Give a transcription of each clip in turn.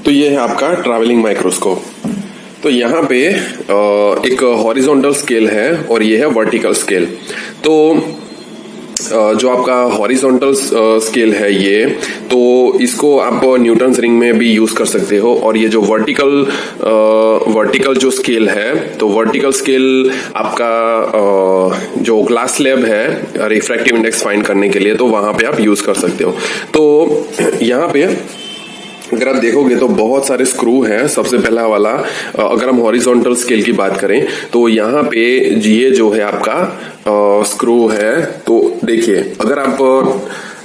तो ये है आपका ट्रैवलिंग माइक्रोस्कोप। तो यहाँ पे एक हॉरिजॉन्टल स्केल है और ये है वर्टिकल स्केल। तो जो आपका हॉरिजॉन्टल स्केल है ये, तो इसको आप न्यूटन्स रिंग में भी यूज कर सकते हो। और ये जो वर्टिकल जो स्केल है, तो वर्टिकल स्केल आपका जो ग्लास लैब है रिफ्रैक्टिव इंडेक्स फाइंड करने के लिए, तो वहां पे आप यूज कर सकते हो। तो यहाँ पे अगर आप देखोगे तो बहुत सारे स्क्रू हैं। सबसे पहला वाला, अगर हम हॉरिजॉन्टल स्केल की बात करें तो यहाँ पे ये जो है आपका स्क्रू है। तो देखिए, अगर आप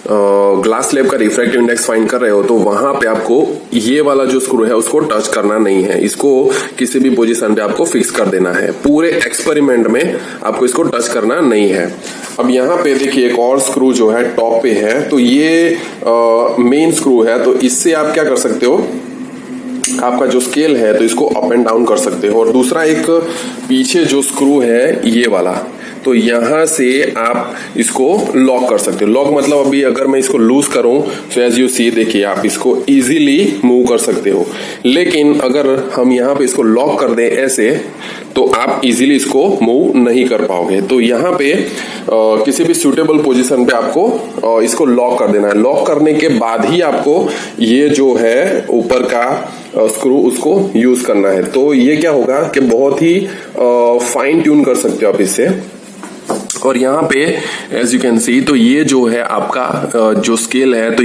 ग्लास स्लैब का रिफ्रैक्टिव इंडेक्स फाइंड कर रहे हो तो वहां पे आपको ये वाला जो स्क्रू है उसको टच करना नहीं है। इसको किसी भी पोजीशन पे आपको फिक्स कर देना है। पूरे एक्सपेरिमेंट में आपको इसको टच करना नहीं है। अब यहाँ पे देखिए एक और स्क्रू जो है टॉप पे है, तो ये मेन स्क्रू है। तो इससे आप क्या कर सकते हो, आपका जो स्केल है तो इसको अप एंड डाउन कर सकते हो। और दूसरा एक पीछे जो स्क्रू है ये वाला, तो यहां से आप इसको लॉक कर सकते हो। लॉक मतलब अभी अगर मैं इसको लूज करूं तो एज यू सी, देखिए आप इसको इजीली मूव कर सकते हो। लेकिन अगर हम यहां पे इसको लॉक कर दें ऐसे, तो आप इजीली इसको मूव नहीं कर पाओगे। तो यहाँ पे किसी भी सुटेबल पोजीशन पे आपको इसको लॉक कर देना है। लॉक करने के बाद ही आपको ये जो है ऊपर का स्क्रू उसको यूज करना है। तो ये क्या होगा कि बहुत ही फाइन ट्यून कर सकते हो आप इससे। और यहाँ पे एज यू कैन सी, तो ये जो है आपका जो स्केल है, तो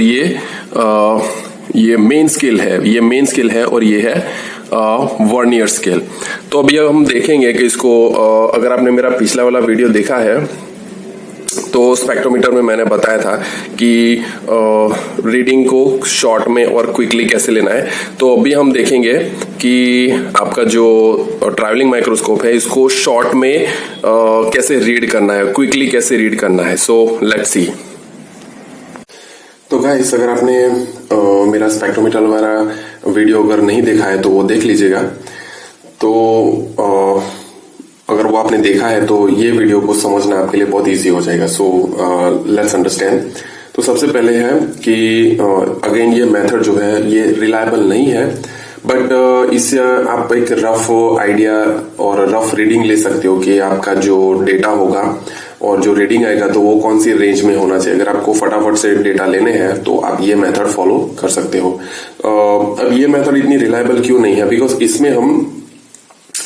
ये मेन स्केल है, ये मेन स्केल है और ये है वर्नियर स्केल। तो अभी हम देखेंगे कि इसको अगर आपने मेरा पिछला वाला वीडियो देखा है तो स्पेक्ट्रोमीटर में मैंने बताया था कि रीडिंग को शॉर्ट में और क्विकली कैसे लेना है। तो अभी हम देखेंगे कि आपका जो ट्रैवलिंग माइक्रोस्कोप है इसको शॉर्ट में कैसे रीड करना है, क्विकली कैसे रीड करना है। So let's see. तो गाइस, अगर आपने मेरा स्पेक्ट्रोमीटर वाला वीडियो अगर नहीं देखा है तो वो देख लीजिएगा। तो अगर वो आपने देखा है तो ये वीडियो को समझना आपके लिए बहुत इजी हो जाएगा। So let's understand. तो सबसे पहले है कि अगेन ये मेथड जो है ये रिलायबल नहीं है, बट इससे आप एक रफ आइडिया और रफ रीडिंग ले सकते हो कि आपका जो डेटा होगा और जो रीडिंग आएगा तो वो कौन सी रेंज में होना चाहिए। अगर आपको फटाफट से डेटा लेने हैं तो आप ये मेथड फॉलो कर सकते हो। अब ये मेथड इतनी रिलायबल क्यों नहीं है, बिकॉज इसमें हम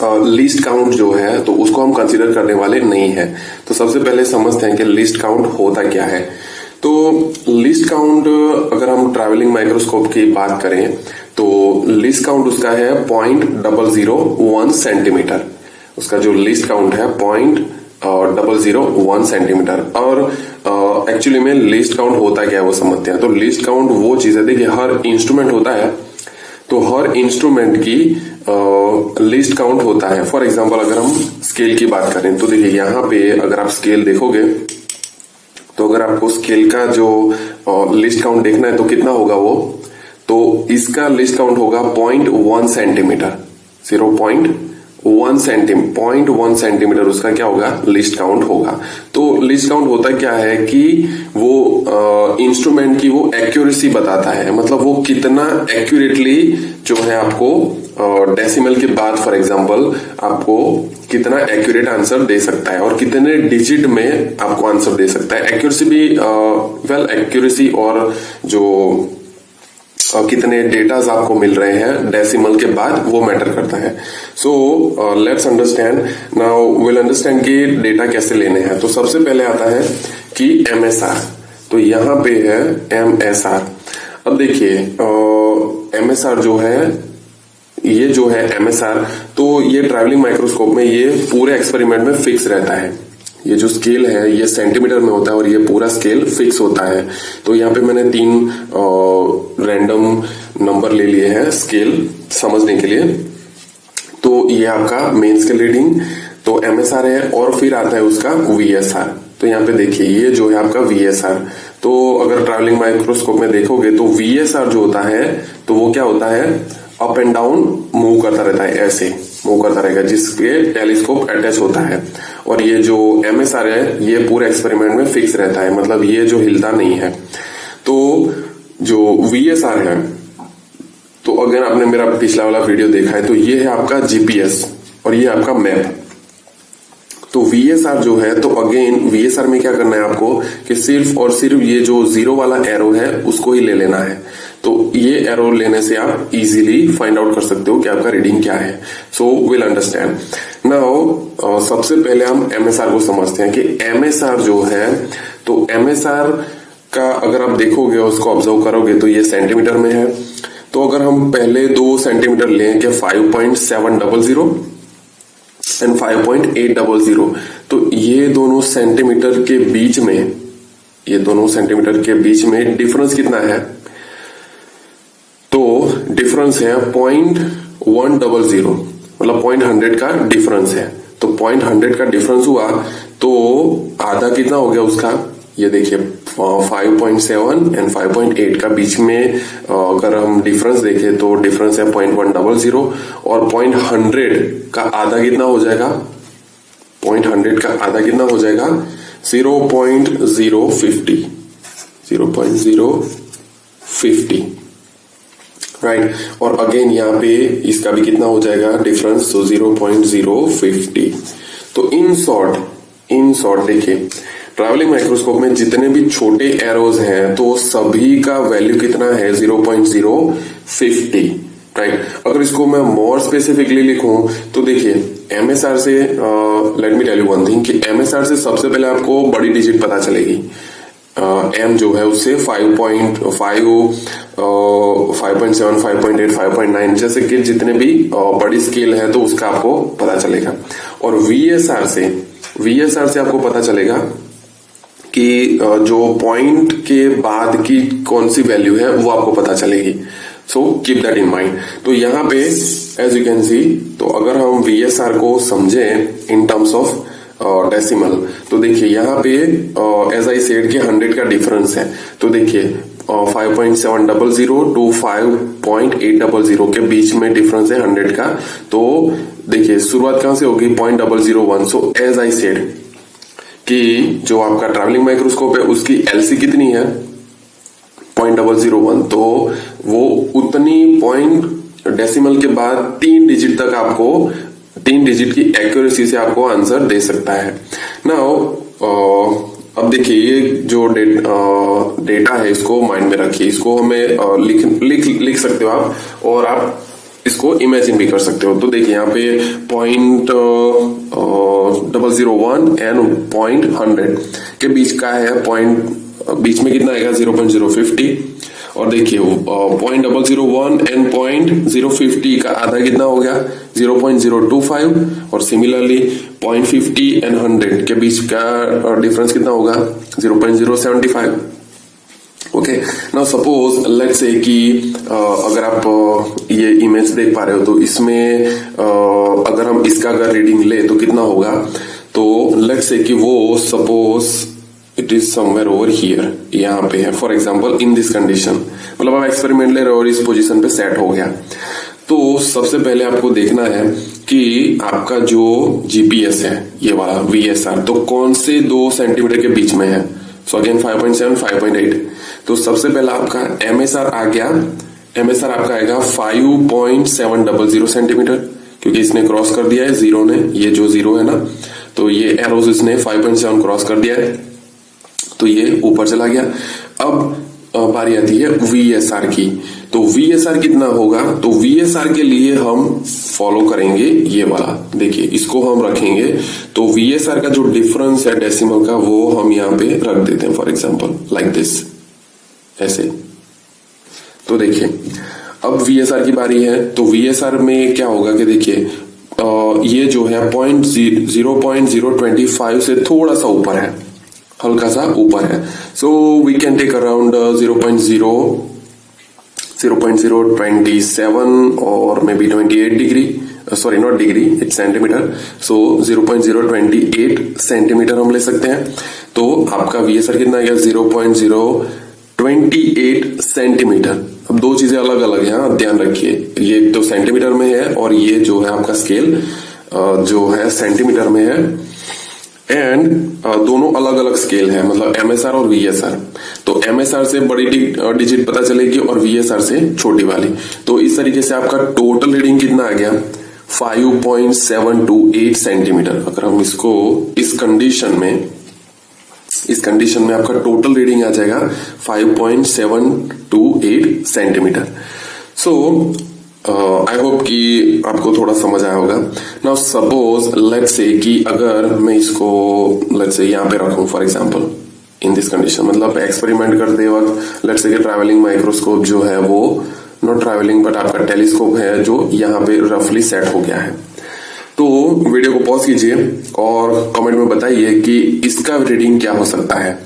लिस्ट काउंट जो है तो उसको हम कंसीडर करने वाले नहीं है। तो सबसे पहले समझते हैं कि लिस्ट काउंट होता क्या है। तो लिस्ट काउंट, अगर हम ट्रैवलिंग माइक्रोस्कोप की बात करें तो लिस्ट काउंट उसका है 0.001 सेंटीमीटर। उसका जो लिस्ट काउंट है 0.001 सेंटीमीटर। और एक्चुअली में लिस्ट काउंट होता क्या है वो समझते हैं। तो लिस्ट काउंट वो चीज है, देखिए हर इंस्ट्रूमेंट होता है तो हर इंस्ट्रूमेंट की लिस्ट काउंट होता है। फॉर एग्जांपल अगर हम स्केल की बात करें तो देखिए यहाँ पे अगर आप स्केल देखोगे तो अगर आपको स्केल का जो लिस्ट काउंट देखना है तो कितना होगा वो, तो इसका लिस्ट काउंट होगा 0.1 सेंटीमीटर। 0.1 सेंटीमीटर उसका क्या होगा, लिस्ट काउंट होगा। तो लिस्ट काउंट होता क्या है कि वो इंस्ट्रूमेंट की वो एक्यूरेसी बताता है, मतलब वो कितना एक्यूरेटली जो है आपको डेसिमल के बाद फॉर एग्जांपल आपको कितना एक्यूरेट आंसर दे सकता है और कितने डिजिट में आपको आंसर दे सकता है। एक्यूरेसी भी एक्यूरेसी और जो कितने डेटाज आपको मिल रहे हैं डेसिमल के बाद वो मैटर करता है। So let's understand now, will understand कि डेटा कैसे लेने हैं। तो सबसे पहले आता है कि MSR। तो यहाँ पे है MSR। अब देखिए MSR जो है, ये जो है MSR, तो ये ट्रैवलिंग माइक्रोस्कोप में ये पूरे एक्सपेरिमेंट में फिक्स रहता है। ये जो स्केल है ये सेंटीमीटर में होता है और ये पूरा स्केल फिक्स होता है। तो यहाँ पे मैंने 3 रैंडम नंबर ले लिए हैं स्केल समझने के लिए। तो ये आपका मेन स्केल रीडिंग तो MSR है और फिर आता है उसका VSR। तो यहाँ पे देखिए ये जो है आपका VSR। तो अगर ट्रैवलिंग माइक्रोस्कोप में देखोगे तो VSR जो होता है तो वो क्या होता है, अप एंड डाउन मूव करता रहता है, ऐसे मूव करता रहेगा जिसके टेलीस्कोप अटैच होता है। और ये जो MSR है ये पूरे एक्सपेरिमेंट में फिक्स रहता है, मतलब ये जो हिलता नहीं है। तो जो VSR है, तो अगर आपने मेरा पिछला वाला वीडियो देखा है तो ये है आपका जीपीएस और ये आपका मैप। तो VSR जो है, तो अगेन VSR में क्या करना है आपको कि सिर्फ और सिर्फ ये जो जीरो वाला एरो है उसको ही ले लेना है। तो ये एरो लेने से आप इजीली फाइंड आउट कर सकते हो कि आपका रीडिंग क्या है। So will understand now. सबसे पहले हम MSR को समझते हैं कि MSR जो है, तो MSR का अगर आप देखोगे उसको ऑब्जर्व करोगे तो ये सेंटीमीटर में है। तो अगर हम पहले 2 सेंटीमीटर लें कि 5.700 एंड 5.800, तो ये दोनों सेंटीमीटर के बीच में डिफरेंस कितना है? तो डिफरेंस है 0.100, मतलब 0.100 का डिफरेंस है। तो 0.100 का डिफरेंस हुआ तो आधा कितना हो गया उसका? ये देखिए 5.7 एंड 5.8 का बीच में अगर हम डिफरेंस देखें तो डिफरेंस है 0.100 और 0.100 का आधा कितना हो जाएगा? 0.100 का आधा कितना हो जाएगा? 0.050 राइट। और अगेन यहाँ पे इसका भी कितना हो जाएगा डिफरेंस? तो 0.050। तो इन शॉर्ट देखिए, ट्रैवलिंग माइक्रोस्कोप में जितने भी छोटे एरोज हैं तो सभी का वैल्यू कितना है? 0.050 राइट। अगर इसको मैं मोर स्पेसिफिकली लिखूं तो देखिए MSR से let me tell you one thing कि MSR से सबसे पहले आपको बड़ी डिजिट पता चलेगी। M जो है उससे 5.5, 5.7, 5.8, 5.9 जैसे कि जितने भी बड़ी स्केल है तो उसका आपको पता चलेगा। और VSR से आपको पता चलेगा कि जो पॉइंट के बाद की कौन सी वैल्यू है वो आपको पता चलेगी। So keep that in mind. तो यहाँ पे एज यू कैन सी, तो अगर हम VSR को समझें इन टर्म्स ऑफ डेसिमल, तो देखिए यहाँ पे एज आई सेड कि 100 का डिफरेंस है। तो देखिए 5.700 टू 5.800 के बीच में डिफरेंस है 100 का। तो देखिए शुरुआत कहां से होगी? 0.001। सो एज आई सेड कि जो आपका ट्रैवलिंग माइक्रोस्कोप है उसकी LC कितनी है? 0.001। तो वो उतनी पॉइंट डेसिमल के बाद 3 डिजिट तक आपको 3 डिजिट की एक्यूरेसी से आपको आंसर दे सकता है। नाउ अब देखिए ये जो डेटा है इसको माइंड में रखिए। इसको हमें लिख सकते हो आप, और आप इसको इमेजिन भी कर सकते हो। तो देखिए यहाँ पे 0.001 एंड 0.100 के बीच का है पॉइंट, बीच में कितना आएगा? 0.050। और देखिए 0.001 एंड 0.050 का आधा कितना हो गया? 0.025। और सिमिलरली 0.50 एंड 100 के बीच का डिफरेंस कितना होगा? 0.075। Okay, now suppose let's say कि अगर आप ये इमेज देख पा रहे हो तो इसमें अगर हम इसका अगर रीडिंग ले तो कितना होगा? तो लेट्स से कि वो suppose it is somewhere over here, यहाँ पे है for example in this condition, मतलब आप एक्सपेरिमेंट ले रहे हो और इस पोजीशन पे सेट हो गया। तो सबसे पहले आपको देखना है कि आपका जो जीपीएस है ये वाला VSR तो कौन से 2 सेंटीमीटर के बीच में है? So again 5.7, 5.8। तो सबसे पहला आपका MSR आ गया। MSR आपका आएगा 5.700 सेंटीमीटर, क्योंकि इसने क्रॉस कर दिया है जीरो ने, ये जो जीरो है ना, तो ये एरोज इसने 5.7 क्रॉस कर दिया है, तो ये ऊपर चला गया। अब बारी आती है VSR की। तो VSR कितना होगा? तो VSR के लिए हम फॉलो करेंगे ये वाला, देखिए इसको हम रखेंगे। तो VSR का जो डिफरेंस है डेसिमल का वो हम यहाँ पे रख देते हैं, फॉर एग्जांपल लाइक दिस, ऐसे। तो देखिए अब VSR की बारी है। तो VSR में क्या होगा कि देखिए ये जो है 0.025 से थोड़ा सा ऊपर है, हल्का सा ऊपर है। So we can take around 0.027 और maybe 28 degree, sorry not degree, it's centimetre. So 0.028 centimetre हम ले सकते हैं। तो आपका VSR कितना आएगा? 0.028 सेंटीमीटर। अब 2 चीजें अलग अलग है, हाँ ध्यान रखिए, ये तो सेंटीमीटर में है और ये जो है आपका स्केल जो है सेंटीमीटर में है। एंड दोनों अलग अलग स्केल है, मतलब MSR और VSR। तो MSR से बड़ी डिजिट पता चलेगी और VSR से छोटी वाली। तो इस तरीके से आपका टोटल रीडिंग कितना आ गया, 5.728 सेंटीमीटर। अगर हम इसको इस कंडीशन में आपका टोटल रीडिंग आ जाएगा 5.728 सेंटीमीटर। सो आई होप कि आपको थोड़ा समझ आया होगा। नाउ सपोज लेट्स से कि अगर मैं इसको लेट्स से यहाँ पे रखूं for example in this condition, मतलब एक्सपेरिमेंट करते वक्त लेट्स से कि ट्रैवलिंग माइक्रोस्कोप जो है वो नॉट ट्रैवलिंग बट आपका टेलीस्कोप है जो यहाँ पे रफली सेट हो गया है। तो वीडियो को पॉज कीजिए और कमेंट में बताइए कि इसका रीडिंग क्या हो सकता है।